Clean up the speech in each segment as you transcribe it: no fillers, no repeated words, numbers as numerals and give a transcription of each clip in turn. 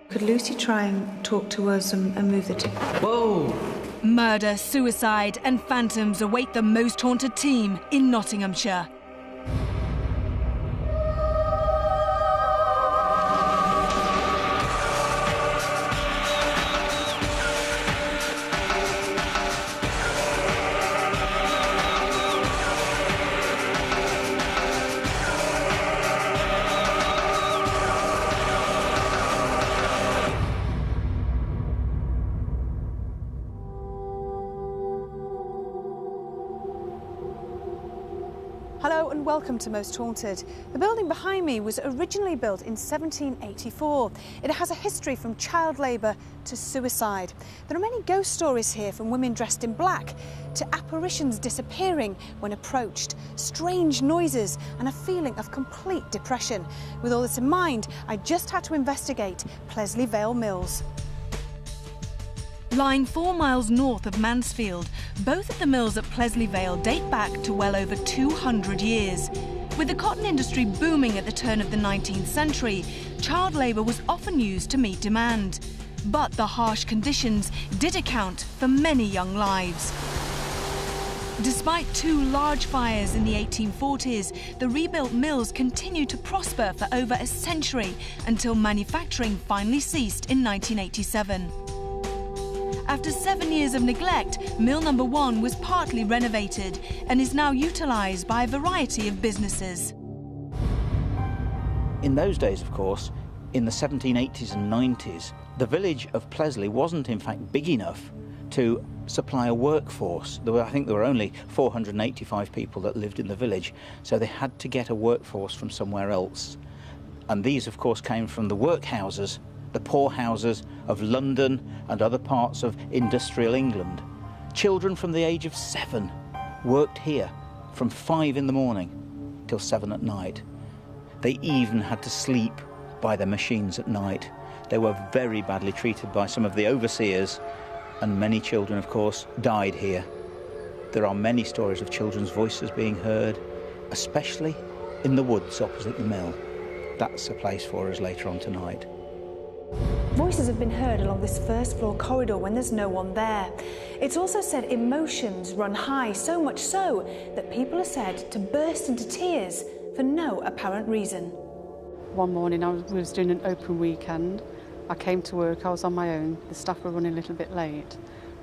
Could Lucy try and talk to us and move the tip? Whoa! Murder, suicide and phantoms await the most haunted team in Nottinghamshire. Hello and welcome to Most Haunted. The building behind me was originally built in 1784. It has a history from child labour to suicide. There are many ghost stories here, from women dressed in black to apparitions disappearing when approached, strange noises and a feeling of complete depression. With all this in mind, I just had to investigate Plesley Vale Mills. Lying 4 miles north of Mansfield, both of the mills at Plesley Vale date back to well over 200 years. With the cotton industry booming at the turn of the 19th century, child labour was often used to meet demand. But the harsh conditions did account for many young lives. Despite 2 large fires in the 1840s, the rebuilt mills continued to prosper for over a century until manufacturing finally ceased in 1987. After 7 years of neglect, Mill Number 1 was partly renovated and is now utilised by a variety of businesses. In those days, of course, in the 1780s and 90s, the village of Plesley wasn't in fact big enough to supply a workforce. I think there were only 485 people that lived in the village, so they had to get a workforce from somewhere else. And these, of course, came from the workhouses, the poorhouses of London and other parts of industrial England. Children from the age of 7 worked here from 5 in the morning till 7 at night. They even had to sleep by their machines at night. They were very badly treated by some of the overseers, and many children, of course, died here. There are many stories of children's voices being heard, especially in the woods opposite the mill. That's a place for us later on tonight. Voices have been heard along this first floor corridor when there's no one there. It's also said emotions run high, so much so that people are said to burst into tears for no apparent reason. One morning we was doing an open weekend. I came to work, I was on my own, the staff were running a little bit late,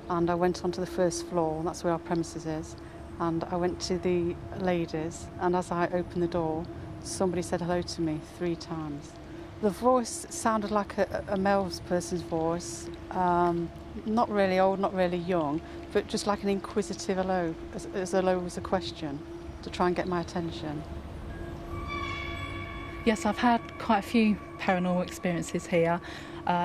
and I went onto the first floor, that's where our premises is, and I went to the ladies, and as I opened the door, somebody said hello to me 3 times. The voice sounded like a male person's voice, not really old, not really young, but just like an inquisitive hello, as hello was a question, to try and get my attention. Yes, I've had quite a few paranormal experiences here.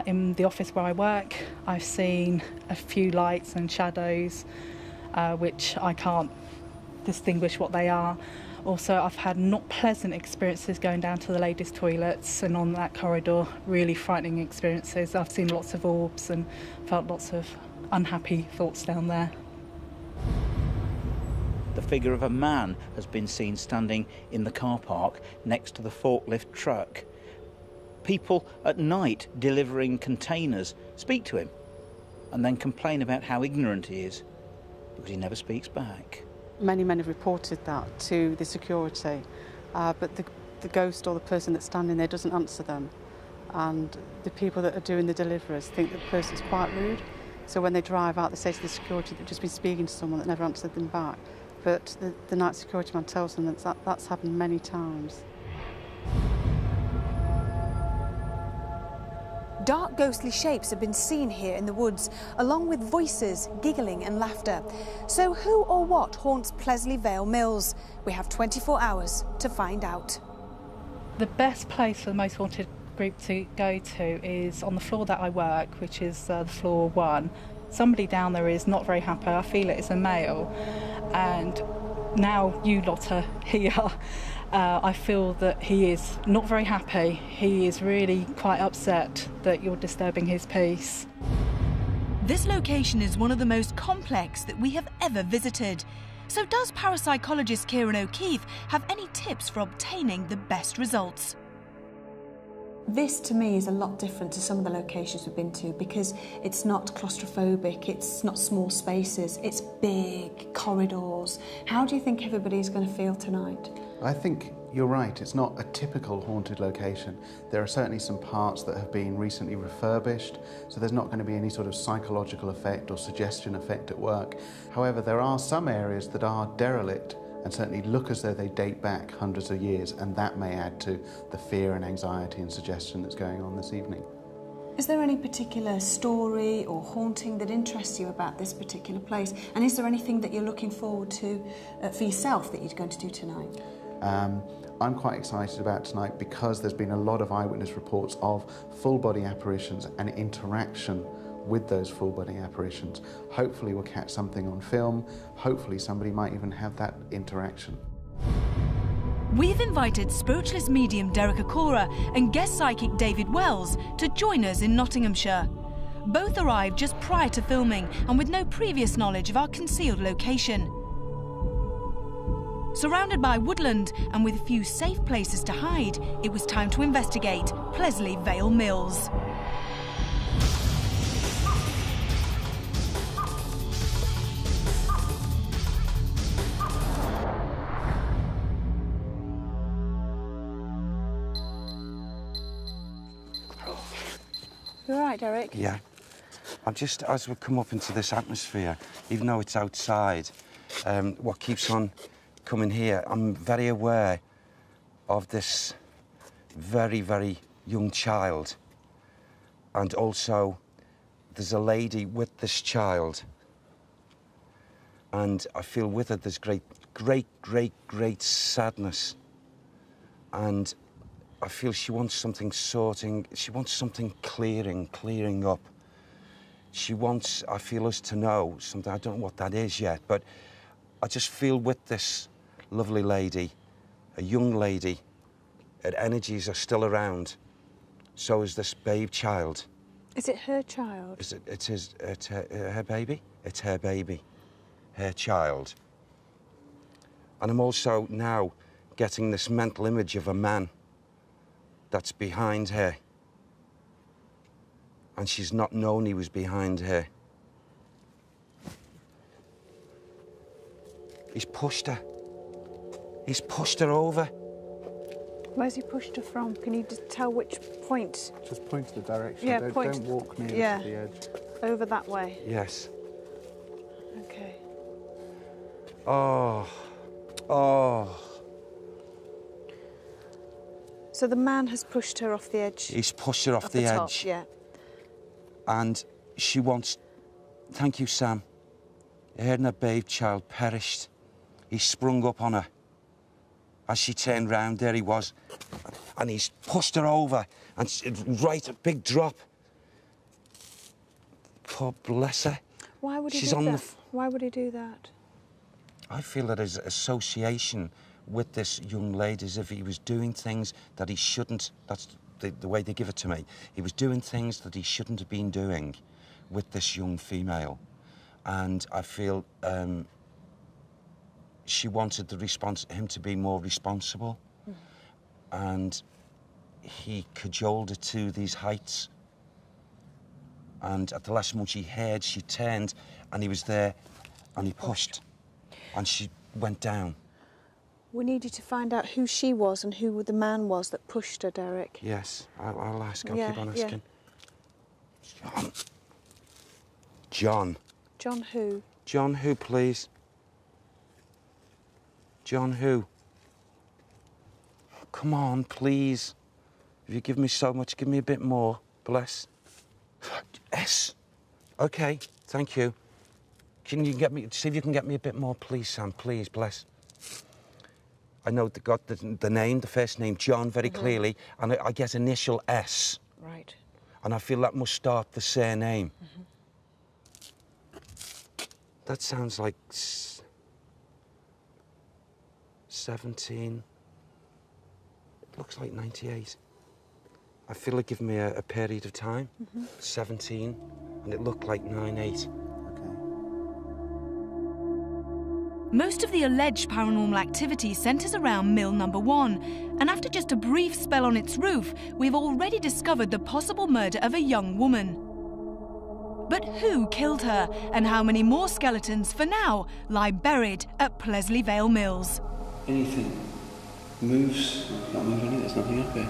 In the office where I work, I've seen a few lights and shadows, which I can't distinguish what they are. Also, I've had not pleasant experiences going down to the ladies' toilets and on that corridor, really frightening experiences. I've seen lots of orbs and felt lots of unhappy thoughts down there. The figure of a man has been seen standing in the car park next to the forklift truck. People at night delivering containers speak to him and then complain about how ignorant he is because he never speaks back. Many men have reported that to the security, but the ghost or the person that's standing there doesn't answer them. And the people that are doing the deliveries think that the person's quite rude. So when they drive out, they say to the security they've just been speaking to someone that never answered them back. But the night security man tells them that that's happened many times. Dark ghostly shapes have been seen here in the woods, along with voices, giggling and laughter. So who or what haunts Plesley Vale Mills? We have 24 hours to find out. The best place for the most haunted group to go to is on the floor that I work, which is the floor 1. Somebody down there is not very happy. I feel it is a male, and now you lot are here. I feel that he is not very happy. He is really quite upset that you're disturbing his peace. This location is one of the most complex that we have ever visited. So does parapsychologist Kieran O'Keefe have any tips for obtaining the best results? This, to me, is a lot different to some of the locations we've been to because it's not claustrophobic, it's not small spaces, it's big corridors. How do you think everybody's going to feel tonight? I think you're right, it's not a typical haunted location. There are certainly some parts that have been recently refurbished, so there's not going to be any sort of psychological effect or suggestion effect at work. However, there are some areas that are derelict and certainly look as though they date back hundreds of years, and that may add to the fear and anxiety and suggestion that's going on this evening. Is there any particular story or haunting that interests you about this particular place? And is there anything that you're looking forward to for yourself that you're going to do tonight? I'm quite excited about tonight because there's been a lot of eyewitness reports of full-body apparitions and interaction with those full-body apparitions. Hopefully we'll catch something on film. Hopefully somebody might even have that interaction. We've invited spiritualist medium Derek Akora and guest psychic David Wells to join us in Nottinghamshire. Both arrived just prior to filming and with no previous knowledge of our concealed location. Surrounded by woodland and with few safe places to hide, it was time to investigate Plesley Vale Mills. You all right, Derek? Yeah. I'm just, as we come up into this atmosphere, even though it's outside, what keeps on coming here, I'm very aware of this very, very young child. And also, there's a lady with this child. And I feel with her there's great sadness. And I feel she wants something sorting, she wants something clearing up. She wants, I feel, us to know something. I don't know what that is yet, but I just feel with this lovely lady, a young lady, her energies are still around. So is this babe child. Is it her child? It's her baby? It's her baby, her child. And I'm also now getting this mental image of a man that's behind her. And she's not known he was behind her. He's pushed her. He's pushed her over. Where's he pushed her from? Can you just tell which point? Just point to the direction. Yeah, don't walk near to the edge. Over that way? Yes. Okay. Oh. So the man has pushed her off the edge? He's pushed her off the top, edge. yeah. And she wants... Thank you, Sam. Her and her babe child perished. He sprung up on her. As she turned round, there he was. And he's pushed her over. And right, a big drop. Poor bless her. Why would he She's do on that? Why would he do that? I feel that his association with this young lady as if he was doing things that he shouldn't. That's the way they give it to me. He was doing things that he shouldn't have been doing with this young female. And I feel she wanted him to be more responsible. Mm. And he cajoled her to these heights. And at the last moment she heard, she turned and he was there and he pushed. And she went down. We need you to find out who she was and who the man was that pushed her, Derek. Yes, I'll ask. I'll keep on asking. Yeah. John. John who? John who, please? John who? Come on, please. If you give me so much, give me a bit more. Bless. S. OK, thank you. Can you get me... See if you can get me a bit more, please, Sam, please, bless. I know got the name, the first name, John, very clearly, and I get initial S. Right. And I feel that must start the surname. That sounds like 17. It looks like 98. I feel like giving me a period of time. 17, and it looked like 98. Most of the alleged paranormal activity centres around mill number 1, and after just a brief spell on its roof, we've already discovered the possible murder of a young woman. But who killed her, and how many more skeletons, for now, lie buried at Plesley Vale Mills? Anything moves, I can't move anything, there's nothing up here.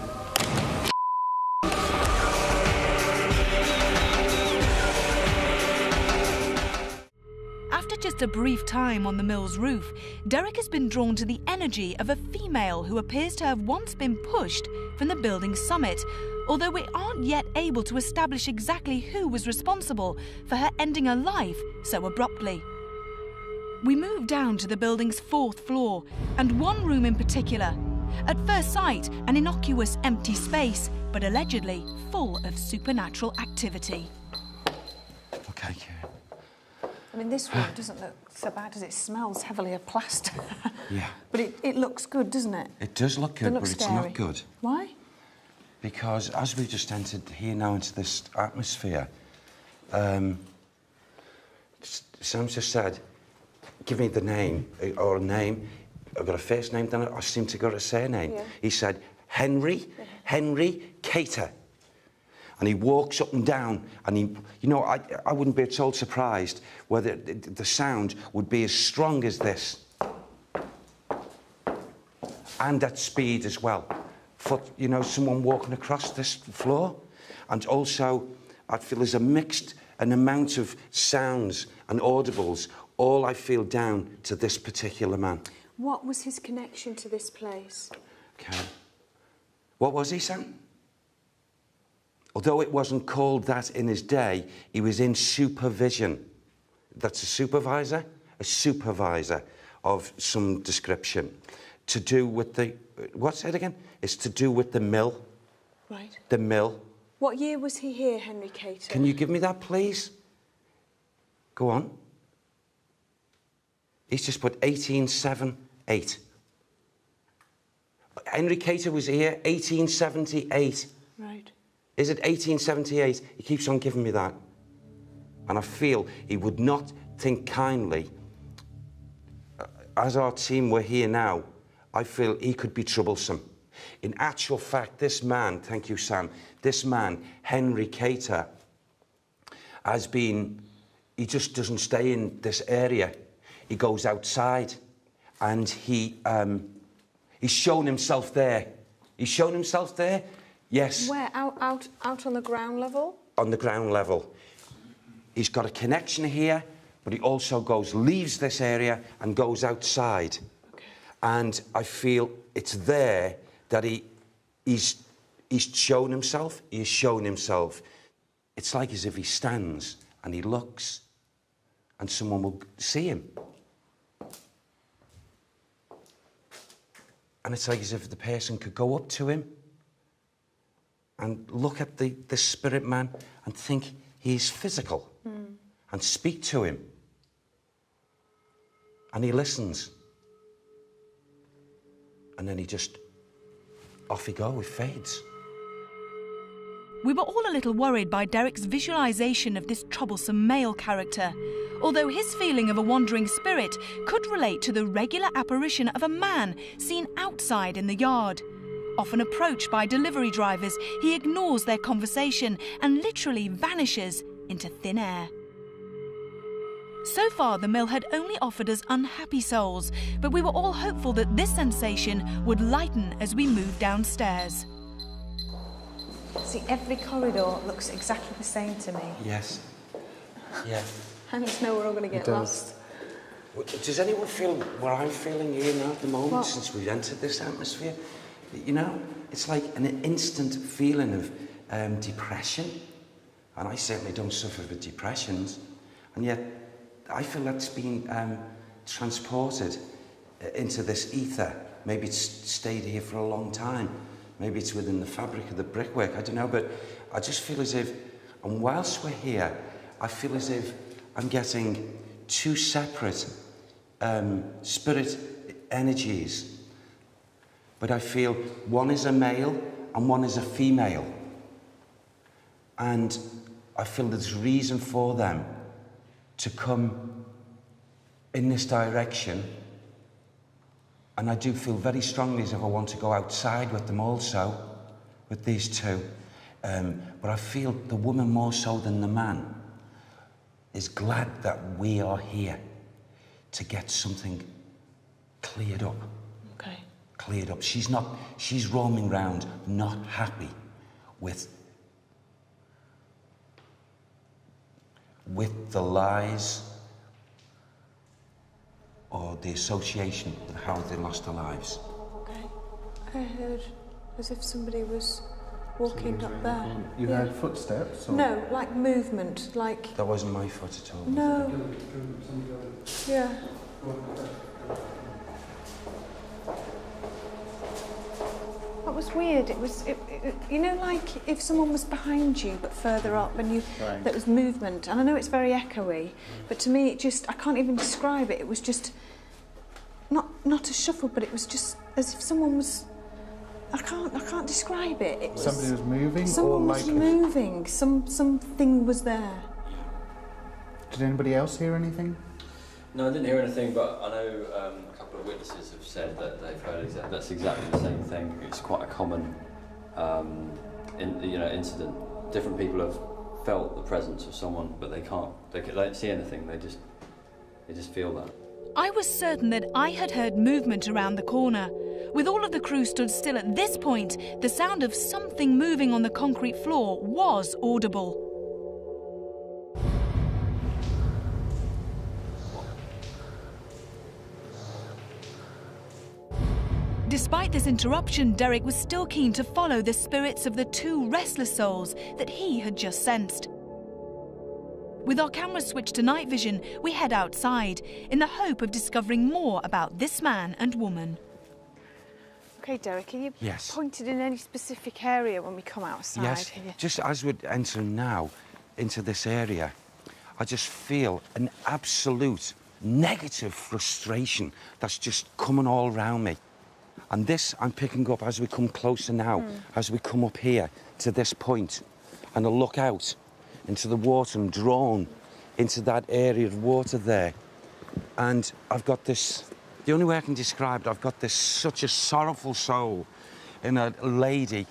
After just a brief time on the mill's roof, Derek has been drawn to the energy of a female who appears to have once been pushed from the building's summit, although we aren't yet able to establish exactly who was responsible for her ending her life so abruptly. We move down to the building's 4th floor, and one room in particular. At first sight, an innocuous empty space, but allegedly full of supernatural activity. Okay, Karen. I mean, this room doesn't look so bad as it smells heavily of plaster. Yeah. But it looks good, doesn't it? It does look good, but it's scary. not good. Why? Because as we've just entered here now into this atmosphere, Sam just said, give me the name, or a name. I've got a first name, then I seem to got a surname. Yeah. He said, Henry Cater. And he walks up and down, and he, you know, I wouldn't be at all surprised whether the sound would be as strong as this. And at speed as well. You know, someone walking across this floor. And also, I feel there's an amount of sounds and audibles, all I feel down to this particular man. What was his connection to this place? Okay. What was he, Sam? Although it wasn't called that in his day, he was in supervision. That's a supervisor of some description. To do with the... What's it again? It's to do with the mill. Right. The mill. What year was he here, Henry Cater? Can you give me that, please? Go on. He's just put 1878. Henry Cater was here 1878. Right. Is it 1878? He keeps on giving me that. And I feel he would not think kindly. As our team were here now, I feel he could be troublesome. In actual fact, this man, thank you, Sam, this man, Henry Cater, has been, he just doesn't stay in this area. He goes outside, and he's shown himself there. He's shown himself there, yes. Where? Out on the ground level? On the ground level. He's got a connection here, but he also leaves this area and goes outside. Okay. And I feel it's there that he's shown himself. He has shown himself. It's like as if he stands and he looks, and someone will see him. And it's like as if the person could go up to him and look at the spirit man and think he's physical and speak to him. And he listens. And then off he goes, it fades. We were all a little worried by Derek's visualisation of this troublesome male character, although his feeling of a wandering spirit could relate to the regular apparition of a man seen outside in the yard. Often approached by delivery drivers, he ignores their conversation and literally vanishes into thin air. So far, the mill had only offered us unhappy souls, but we were all hopeful that this sensation would lighten as we moved downstairs. See, every corridor looks exactly the same to me. Yes. Yeah. I just know we're all going to get lost. Does anyone feel what I'm feeling here now at the moment, What? since we've entered this atmosphere? You know, it's like an instant feeling of depression. And I certainly don't suffer with depressions. And yet, I feel that's been transported into this ether. Maybe it's stayed here for a long time. Maybe it's within the fabric of the brickwork, I don't know, but I just feel as if, and whilst we're here, I feel as if I'm getting two separate spirit energies. But I feel one is a male and one is a female. And I feel there's reason for them to come in this direction, and I do feel very strongly as if I want to go outside with them also, with these two. But I feel the woman more so than the man is glad that we are here to get something cleared up. Okay. Cleared up. She's roaming round not happy with the lies or the association with how they lost their lives. Okay. I heard as if somebody was walking up there. You heard footsteps? Or? No, like movement, like... That wasn't my foot at all. No. Yeah. That was weird. It was, you know, like if someone was behind you but further up and you, Right. there was movement. And I know it's very echoey, but to me it just, I can't even describe it. It was just, not a shuffle, but it was just as if someone was, I can't describe it. It was, Somebody was moving? Someone or was like moving. Something was there. Did anybody else hear anything? No, I didn't hear anything, but I know a couple of witnesses have said that they've heard that's exactly the same thing. It's quite a common incident. Different people have felt the presence of someone, but they don't see anything. They just feel that. I was certain that I had heard movement around the corner. With all of the crew stood still at this point, the sound of something moving on the concrete floor was audible. Despite this interruption, Derek was still keen to follow the spirits of the two restless souls that he had just sensed. With our cameras switched to night vision, we head outside in the hope of discovering more about this man and woman. Okay, Derek, are you Yes. pointed in any specific area when we come outside Yes, here? just as we're entering now into this area, I just feel an absolute negative frustration that's just coming all around me. And this I'm picking up as we come closer now, as we come up here to this point, and I look out into the water and drawn into that area of water there. And I've got this, the only way I can describe it, I've got this such a sorrowful soul in a lady,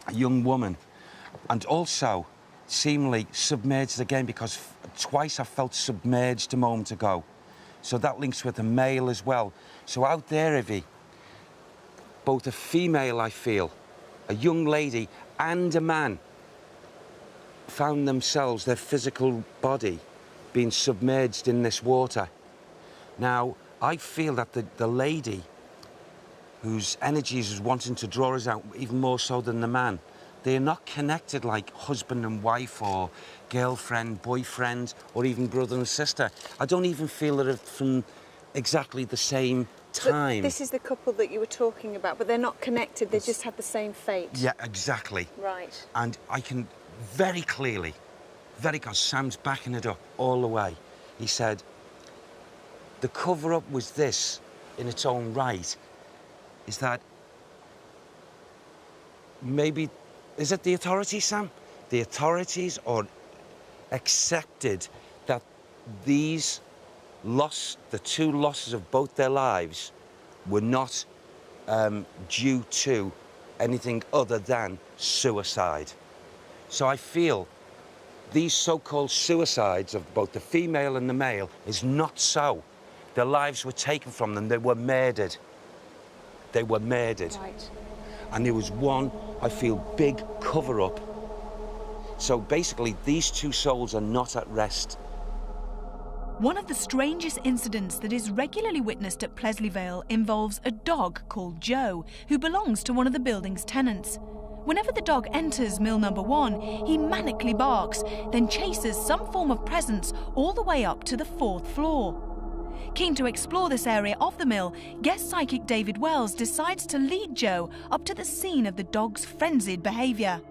a young woman, and also seemingly submerged again, because twice I felt submerged a moment ago. So that links with a male as well. So out there, Ivy, both a female, I feel, a young lady and a man found themselves, their physical body, being submerged in this water. Now, I feel that the lady whose energies is wanting to draw us out even more so than the man, they are not connected like husband and wife or girlfriend, boyfriend, or even brother and sister. I don't even feel that they're from exactly the same time. But this is the couple that you were talking about, but they're not connected, they just had the same fate. Yeah, exactly. Right. And I can very clearly, because Sam's backing it up all the way, he said, the cover-up was this, in its own right, is that maybe, is it the authorities, Sam? The authorities or accepted that these the two losses of both their lives were not due to anything other than suicide. So I feel these so-called suicides of both the female and the male is not so. Their lives were taken from them. They were murdered. They were murdered. Right. And there was one, I feel, big cover-up. So basically, these two souls are not at rest. One of the strangest incidents that is regularly witnessed at Plesley Vale involves a dog called Joe, who belongs to one of the building's tenants. Whenever the dog enters mill number 1, he manically barks, then chases some form of presence all the way up to the 4th floor. Keen to explore this area of the mill, guest psychic David Wells decides to lead Joe up to the scene of the dog's frenzied behaviour.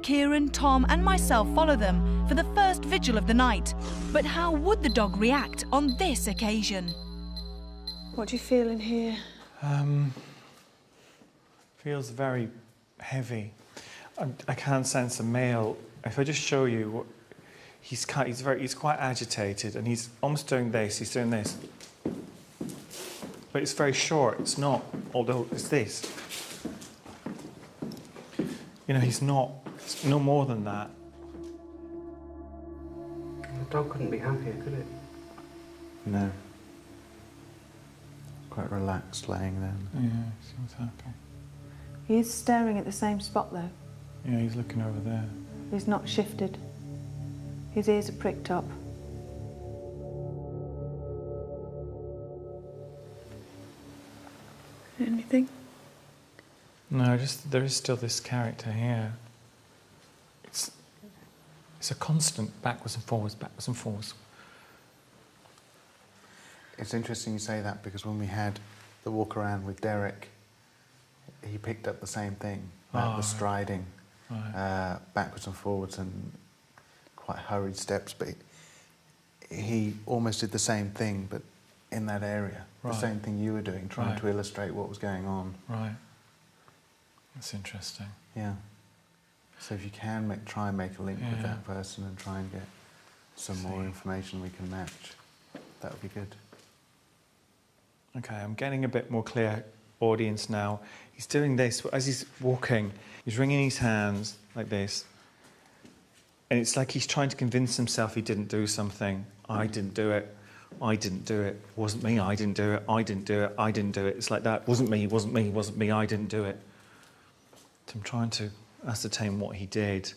Kieran, Tom and myself follow them for the first vigil of the night. But how would the dog react on this occasion? What do you feel in here? Feels very heavy. I can't sense a male. If I just show you, he's quite agitated, and he's almost doing this. He's doing this, but it's very short. It's not. Although it's this. You know, he's not. It's no more than that. The dog couldn't be happier, could it? No. Quite relaxed laying there. Yeah, he seems happy. He is staring at the same spot, though. Yeah, he's looking over there. He's not shifted. His ears are pricked up. Anything? No, just there is still this character here. It's a constant backwards and forwards, backwards and forwards. It's interesting you say that, because when we had the walk around with Derek, he picked up the same thing, the striding, backwards and forwards and quite hurried steps, but he almost did the same thing, but in that area. The same thing you were doing, trying to illustrate what was going on. Right. That's interesting. Yeah. So if you can try and make a link with that person and try and get some more information we can match, that would be good. Okay, I'm getting a bit more clear audience now. He's doing this as he's walking. He's wringing his hands like this. And it's like he's trying to convince himself he didn't do something. I didn't do it. I didn't do it. It wasn't me. I didn't do it. I didn't do it. I didn't do it. It's like that. It wasn't me. It wasn't me. It wasn't me. I didn't do it. So I'm trying to ascertain what he did.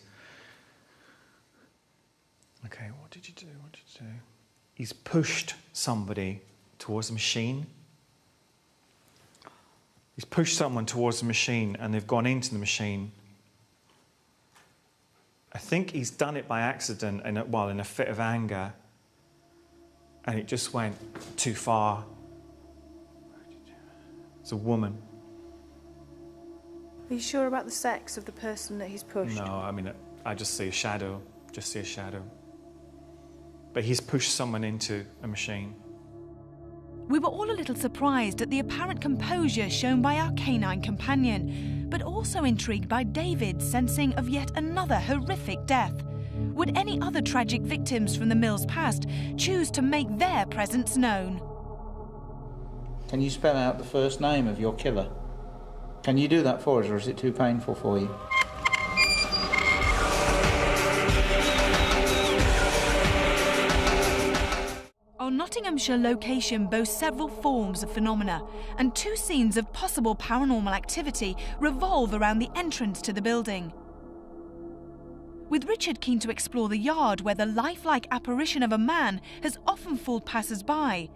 Okay, what did you do? What did you do? He's pushed somebody towards a machine. He's pushed someone towards the machine and they've gone into the machine. I think he's done it by accident in a fit of anger, and it just went too far. It's a woman. Are you sure about the sex of the person that he's pushed? No, I mean, I just see a shadow. Just see a shadow. But he's pushed someone into a machine. We were all a little surprised at the apparent composure shown by our canine companion, but also intrigued by David sensing of yet another horrific death. Would any other tragic victims from the mill's past choose to make their presence known? Can you spell out the first name of your killer? Can you do that for us, or is it too painful for you? Our Nottinghamshire location boasts several forms of phenomena, and two scenes of possible paranormal activity revolve around the entrance to the building. With Richard keen to explore the yard where the lifelike apparition of a man has often fooled passers-by,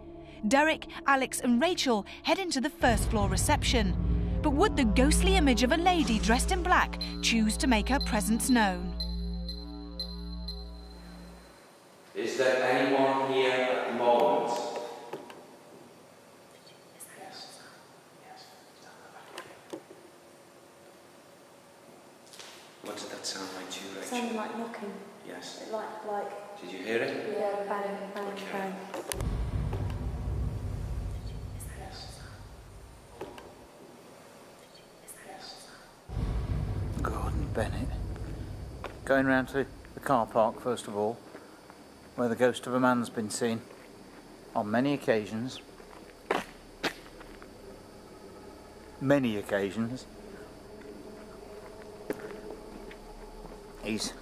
Derek, Alex and Rachel head into the first floor reception. But would the ghostly image of a lady dressed in black choose to make her presence known? Is there anyone here at the moment? What did that sound like to you, Rachel? It sounded like knocking. Yes. Like. Did you hear it? Yeah, bang, bang, bang. Gordon Bennett. Going round to the car park, first of all, where the ghost of a man's been seen on many occasions. Many occasions. He's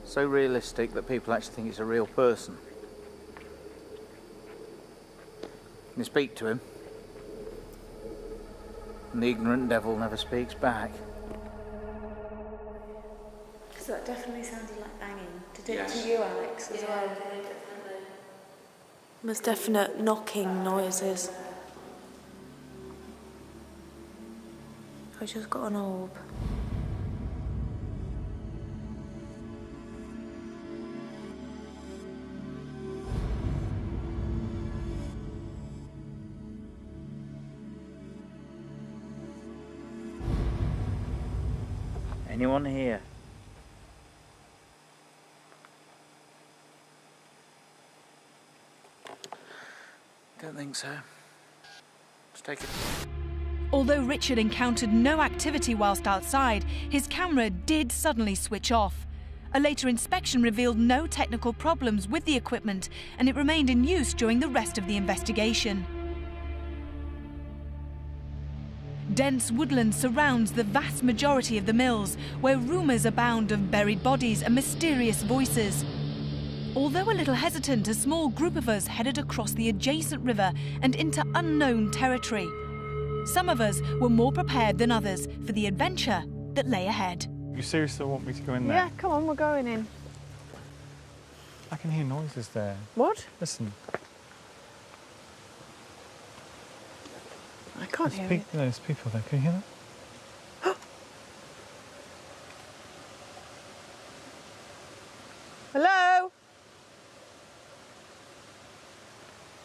so realistic that people actually think he's a real person. You speak to him, and the ignorant devil never speaks back. So that definitely sounded like banging. Did it to you, Alex, as well? Yeah, definitely. There's definite knocking noises. I just got an orb. Anyone here? Don't think so. Let's take it. Although Richard encountered no activity whilst outside, his camera did suddenly switch off. A later inspection revealed no technical problems with the equipment, and it remained in use during the rest of the investigation. Dense woodland surrounds the vast majority of the mills, where rumours abound of buried bodies and mysterious voices. Although a little hesitant, a small group of us headed across the adjacent river and into unknown territory. Some of us were more prepared than others for the adventure that lay ahead. You seriously want me to go in there? Yeah, come on, we're going in. I can hear noises there. What? Listen. I can't hear it. There's people there. Can you hear that? Hello?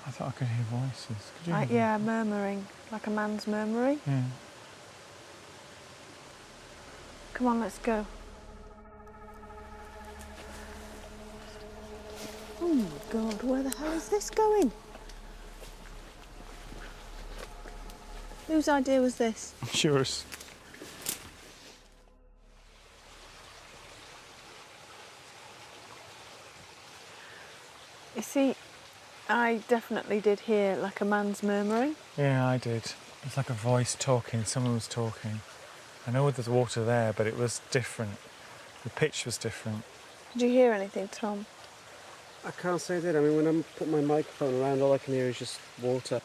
I thought I could hear voices. Could you hear Yeah, murmuring, like a man's murmuring. Yeah. Come on, let's go. Oh my God, where the hell is this going? Whose idea was this? Yours. You see, I definitely did hear like a man's murmuring. Yeah, I did. It's like a voice talking. Someone was talking. I know there's water there, but it was different. The pitch was different. Did you hear anything, Tom? I can't say that. I mean, when I put my microphone around, all I can hear is just water.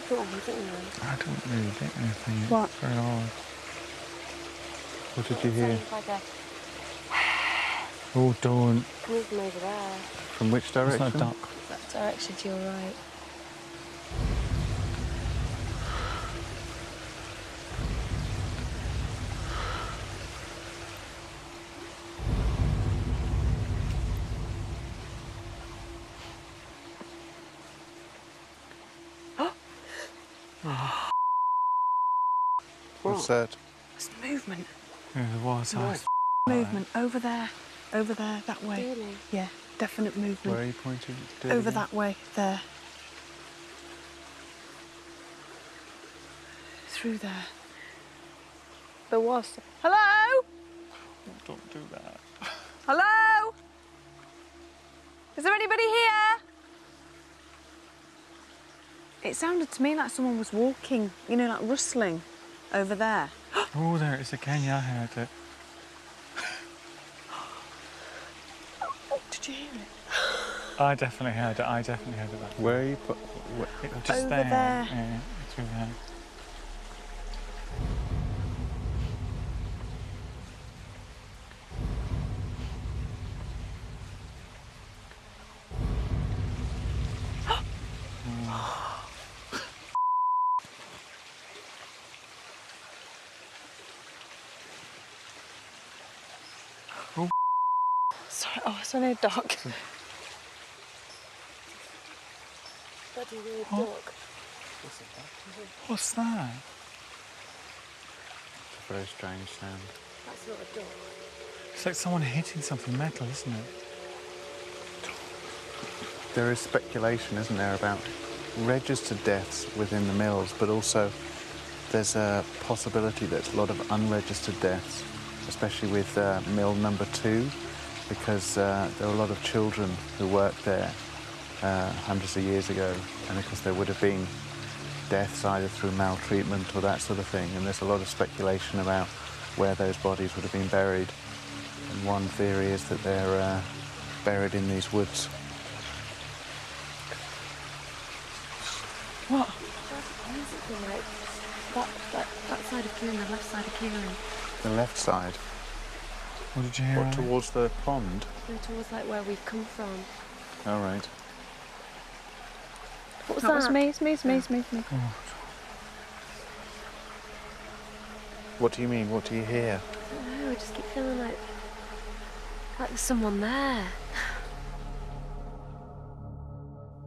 I don't really get anything. What? It's very odd. What did you hear? Oh, don't. Coming from over there. From which direction? It's not duck. That direction to your right. What's that? It's movement. Yeah, there was. Movement over there, that way. Really? Yeah, definite movement. Where are you pointing? Over that way, there. Through there. There was. Hello? Don't do that. Hello? Is there anybody here? It sounded to me like someone was walking, you know, like rustling over there. Oh, there it is again. Yeah, I heard it. Did you hear it? I definitely heard it. I definitely heard it. Where are you Just Over there. there. Yeah, through there. Sorry, oh, it's only a dog. Bloody weird dog. What's that? It's a very strange sound. That's not a dog. It's like someone hitting something metal, isn't it? There is speculation, isn't there, about registered deaths within the mills, but also there's a possibility that there's a lot of unregistered deaths, especially with mill number 2, because there are a lot of children who worked there hundreds of years ago, and of course there would have been deaths either through maltreatment or that sort of thing, and there's a lot of speculation about where those bodies would have been buried. And one theory is that they're buried in these woods. What? Like that side of clearing, the left side of clearing. The left side? What did you hear? What, towards the pond? No, towards like where we've come from. All right. What was That that? was me, it's me, it's me, it's me, it's me. Oh. What do you mean? What do you hear? I don't know, I just keep feeling like there's someone there.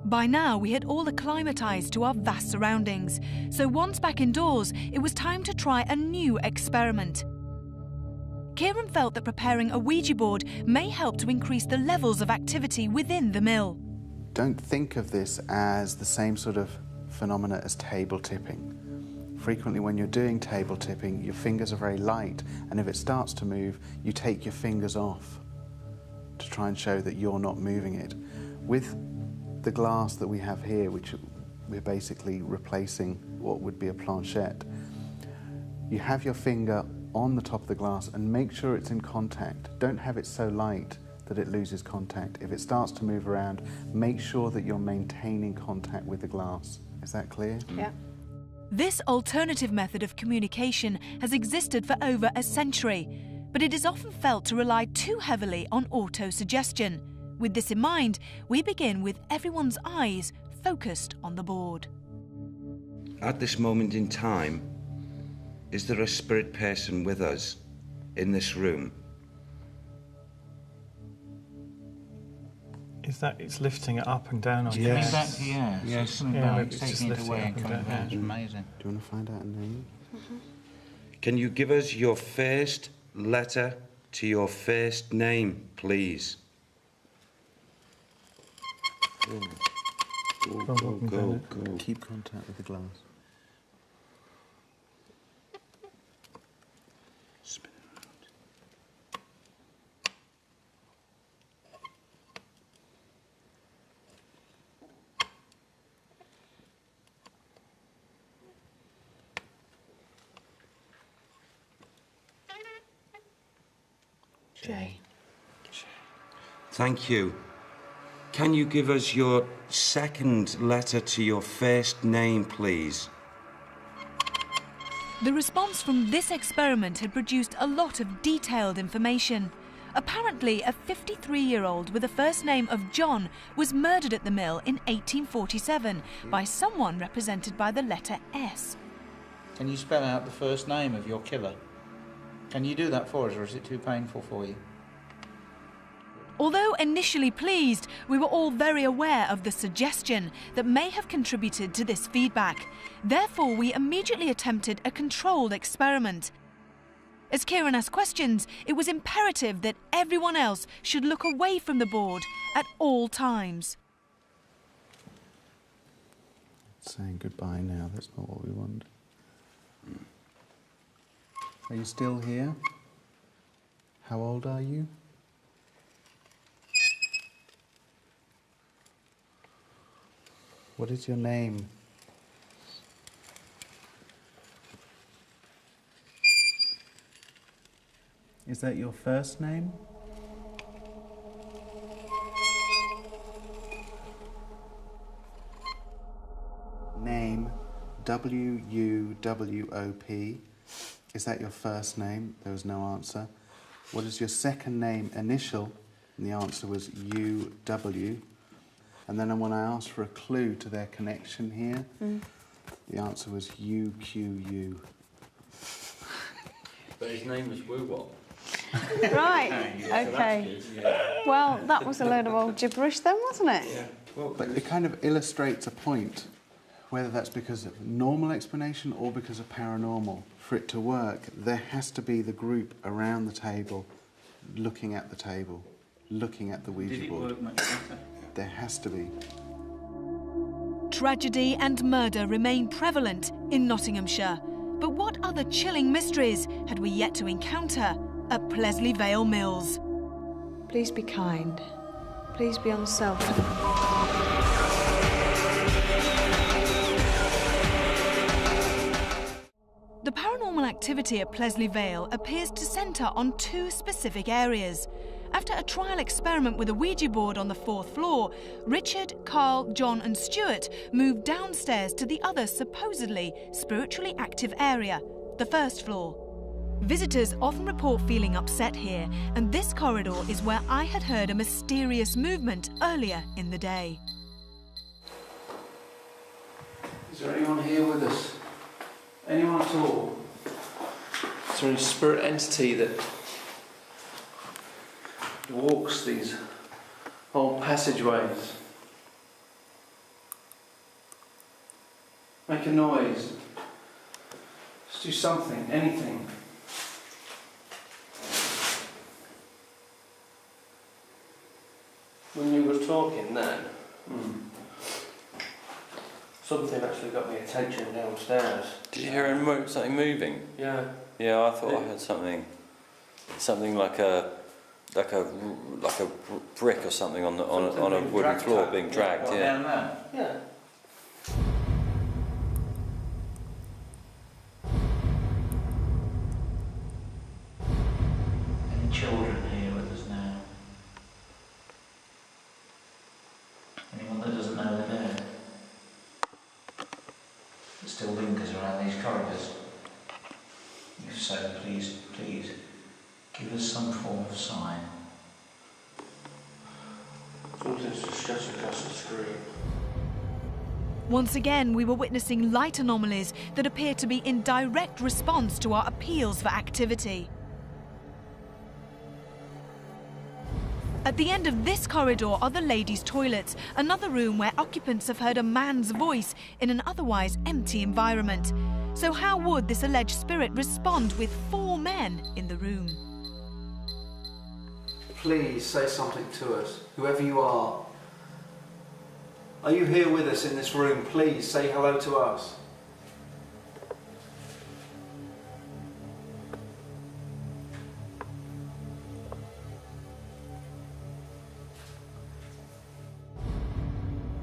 By now, we had all acclimatised to our vast surroundings, so once back indoors, it was time to try a new experiment. Kieran felt that preparing a Ouija board may help to increase the levels of activity within the mill. Don't think of this as the same sort of phenomena as table tipping. Frequently when you're doing table tipping, your fingers are very light, and if it starts to move, you take your fingers off to try and show that you're not moving it. With the glass that we have here, which we're basically replacing what would be a planchette, you have your finger on the top of the glass and make sure it's in contact. Don't have it so light that it loses contact. If it starts to move around, make sure that you're maintaining contact with the glass. Is that clear? Yeah. This alternative method of communication has existed for over a century, but it is often felt to rely too heavily on autosuggestion. With this in mind, we begin with everyone's eyes focused on the board. At this moment in time, is there a spirit person with us in this room? Is that it's lifting it up and down on you? Coming back to yes. Yes. Coming Yeah, back, it's just taking it lifting away it and up and coming down. back. It's amazing. Do you want to find out a name? Can you give us your first letter to your first name, please? Go. Keep contact with the glass. Spin it around. J. Thank you. Can you give us your second letter to your first name, please? The response from this experiment had produced a lot of detailed information. Apparently, a 53-year-old with the first name of John was murdered at the mill in 1847 by someone represented by the letter S. Can you spell out the first name of your killer? Can you do that for us, or is it too painful for you? Although initially pleased, we were all very aware of the suggestion that may have contributed to this feedback. Therefore, we immediately attempted a controlled experiment. As Kieran asked questions, it was imperative that everyone else should look away from the board at all times. Saying goodbye now, that's not what we want. Are you still here? How old are you? What is your name? Is that your first name? Name, W-U-W-O-P. Is that your first name? There was no answer. What is your second name initial? And the answer was U-W. And then when I asked for a clue to their connection here, the answer was U-Q-U. But his name was Woo-Wop. Right, okay. Well, that was a load of old gibberish then, wasn't it? Yeah. Well, but it kind of illustrates a point, whether that's because of normal explanation or because of paranormal. For it to work, there has to be the group around the table, looking at the table, looking at the Ouija board. Did it work much better? There has to be. Tragedy and murder remain prevalent in Nottinghamshire. But what other chilling mysteries had we yet to encounter at Plesley Vale Mills? Please be kind. Please be unselfish. The paranormal activity at Plesley Vale appears to centre on two specific areas. After a trial experiment with a Ouija board on the 4th floor, Richard, Carl, John and Stuart moved downstairs to the other supposedly spiritually active area, the 1st floor. Visitors often report feeling upset here, and this corridor is where I had heard a mysterious movement earlier in the day. Is there anyone here with us? Anyone at all? Is there any spirit entity that walks these old passageways? Make a noise. Just do something, anything. When you were talking then, Something actually got my attention downstairs. Did you hear something moving? Yeah. Yeah, I thought I heard something like a brick or something on a wooden floor being dragged. Yeah. Down there. Yeah. Any children here with us now? Anyone that doesn't know they're there? That still lingers around these corridors? If so, please give us some form of sign. Something's just shut across the screen. Once again, we were witnessing light anomalies that appear to be in direct response to our appeals for activity. At the end of this corridor are the ladies' toilets, another room where occupants have heard a man's voice in an otherwise empty environment. So how would this alleged spirit respond with 4 men in the room? Please say something to us, whoever you are. Are you here with us in this room? Please say hello to us.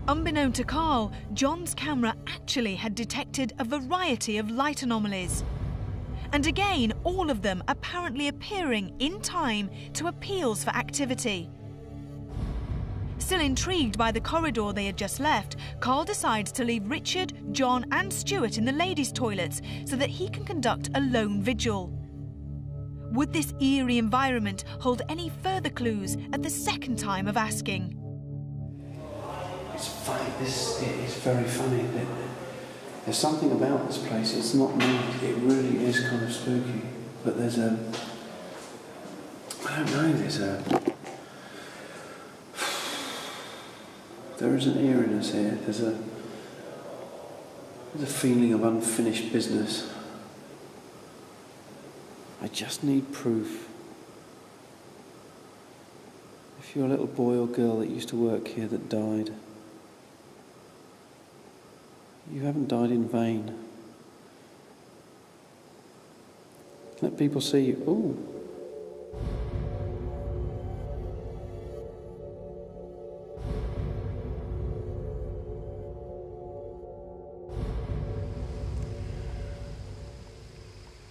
Unbeknown to Carl, John's camera actually had detected a variety of light anomalies. And again, all of them apparently appearing in time to appeals for activity. Still intrigued by the corridor they had just left, Carl decides to leave Richard, John and Stuart in the ladies' toilets so that he can conduct a lone vigil. Would this eerie environment hold any further clues at the second time of asking? It's funny, this is very funny. There's something about this place, it's not mad, it really is kind of spooky. But there's I don't know, there is an eeriness here, there's a feeling of unfinished business. I just need proof. If you're a little boy or girl that used to work here that died, you haven't died in vain. Let people see you. Ooh.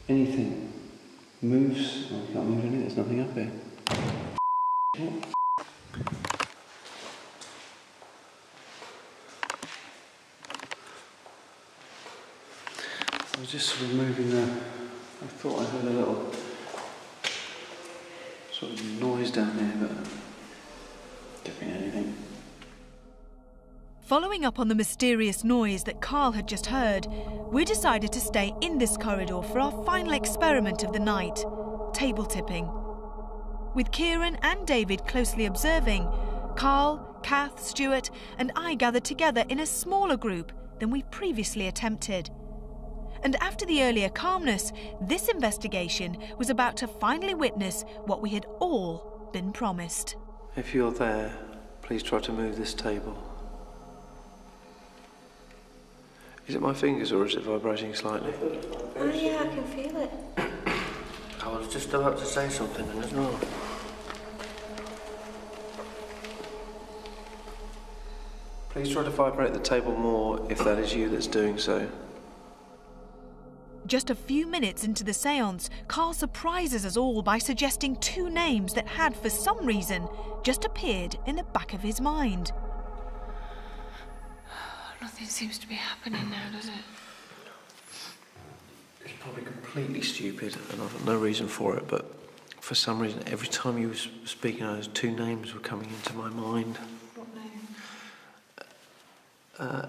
Anything moves. Oh, I can't move anything. There's nothing up here. What? I was just sort of moving the... I thought I heard a little sort of noise down there, but don't think anything. Following up on the mysterious noise that Carl had just heard, we decided to stay in this corridor for our final experiment of the night, table tipping. With Kieran and David closely observing, Carl, Kath, Stuart and I gathered together in a smaller group than we previously attempted. And after the earlier calmness, this investigation was about to finally witness what we had all been promised. If you're there, please try to move this table. Is it my fingers or is it vibrating slightly? Oh yeah, I can feel it. I was just about to say something and it's not. Please try to vibrate the table more if that is you that's doing so. Just a few minutes into the séance, Carl surprises us all by suggesting 2 names that had, for some reason, just appeared in the back of his mind. Nothing seems to be happening now, does it? It's probably completely stupid and I've got no reason for it, but for some reason, every time you were speaking, those 2 names were coming into my mind. What name?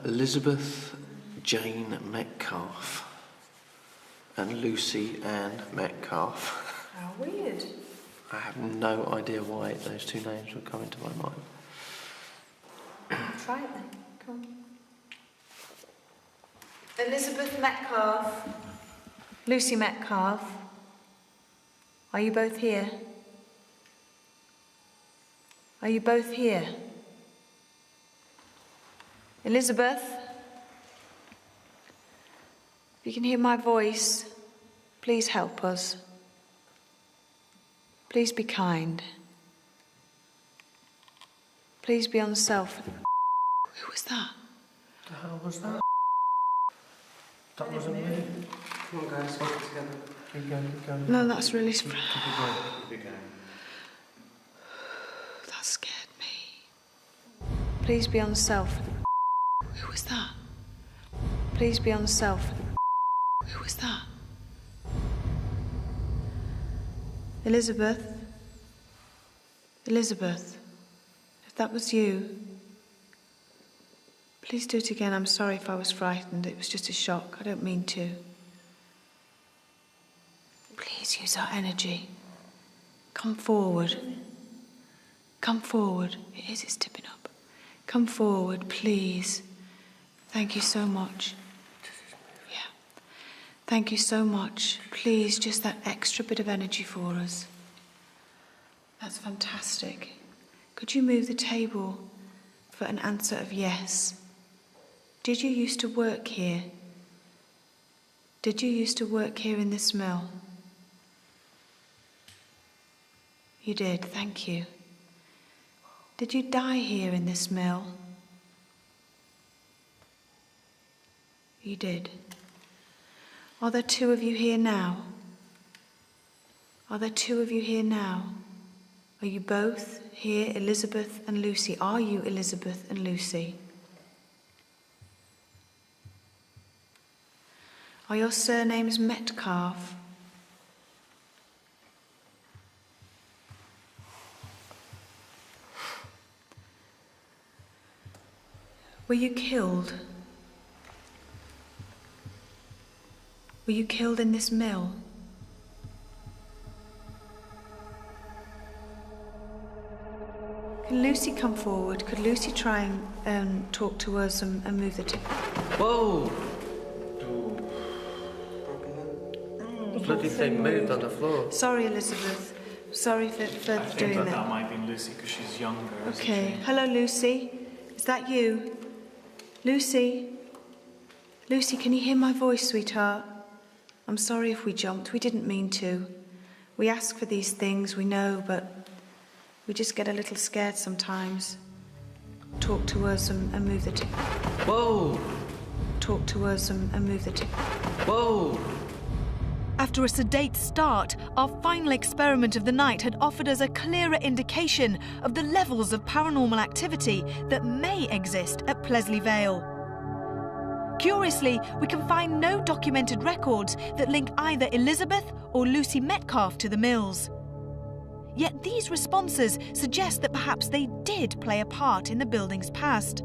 Elizabeth Jane Metcalfe and Lucy Ann Metcalfe. How weird. I have no idea why those 2 names would come into my mind. Try it then. Come on. Elizabeth Metcalfe, Lucy Metcalfe. Are you both here? Are you both here? Elizabeth, If you can hear my voice, please help us. Please be kind. Please be unselfish. Who was that? The hell was that? That wasn't me. Come on, guys, hold it together. Keep going, keep going. No, that's really... Keep going. That scared me. Please be unselfish. Who was that? Please be unselfish. Who was that? Elizabeth? Elizabeth? If that was you, please do it again. I'm sorry if I was frightened. It was just a shock. I don't mean to. Please use our energy. Come forward. Come forward. It is, it's tipping up. Come forward, please. Thank you so much. Yeah. Thank you so much. Please, just that extra bit of energy for us. That's fantastic. Could you move the table for an answer of yes? Did you used to work here? Did you used to work here in this mill? You did, thank you. Did you die here in this mill? You did. Are there two of you here now? Are there two of you here now? Are you both here, Elizabeth and Lucy? Are you Elizabeth and Lucy? Are your surnames Metcalf? Were you killed? Were you killed in this mill? Can Lucy come forward? Could Lucy try and talk to us and move the table? Whoa! The bloody thing moved on the floor. Sorry, Elizabeth. Sorry for doing that. That might be Lucy because she's younger. Okay. Hello, Lucy. Is that you? Lucy? Lucy, can you hear my voice, sweetheart? I'm sorry if we jumped. We didn't mean to. We ask for these things, we know, but we just get a little scared sometimes. Talk to us and move the table. Whoa! Talk to us and move the table. Whoa! After a sedate start, our final experiment of the night had offered us a clearer indication of the levels of paranormal activity that may exist at Plesley Vale. Curiously, we can find no documented records that link either Elizabeth or Lucy Metcalf to the mills. Yet these responses suggest that perhaps they did play a part in the building's past.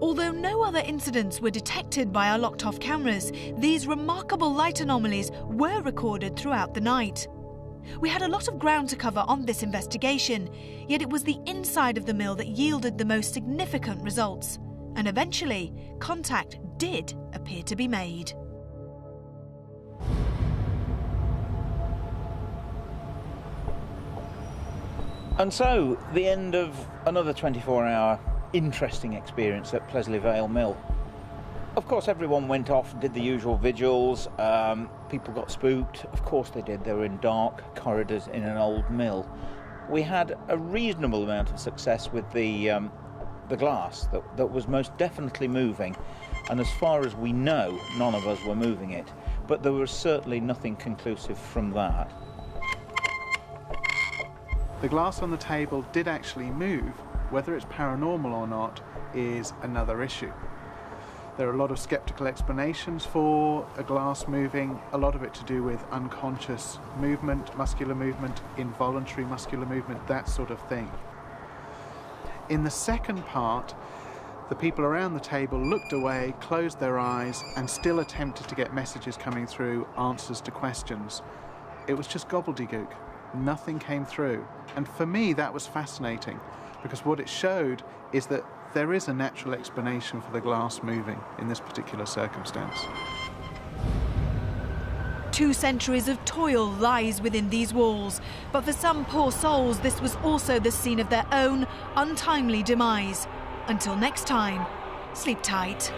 Although no other incidents were detected by our locked-off cameras, these remarkable light anomalies were recorded throughout the night. We had a lot of ground to cover on this investigation, yet it was the inside of the mill that yielded the most significant results. And eventually, contact did appear to be made. And so, the end of another 24-hour interesting experience at Plesley Vale Mill. Of course, everyone went off and did the usual vigils. People got spooked. Of course they did. They were in dark corridors in an old mill. We had a reasonable amount of success with the glass that was most definitely moving. And as far as we know, none of us were moving it. But there was certainly nothing conclusive from that. The glass on the table did actually move. Whether it's paranormal or not is another issue. There are a lot of skeptical explanations for a glass moving, a lot of it to do with unconscious movement, muscular movement, involuntary muscular movement, that sort of thing. In the second part, the people around the table looked away, closed their eyes, and still attempted to get messages coming through, answers to questions. It was just gobbledygook. Nothing came through. And for me, that was fascinating, because what it showed is that there is a natural explanation for the glass moving in this particular circumstance. 2 centuries of toil lies within these walls, but for some poor souls, this was also the scene of their own untimely demise. Until next time, sleep tight.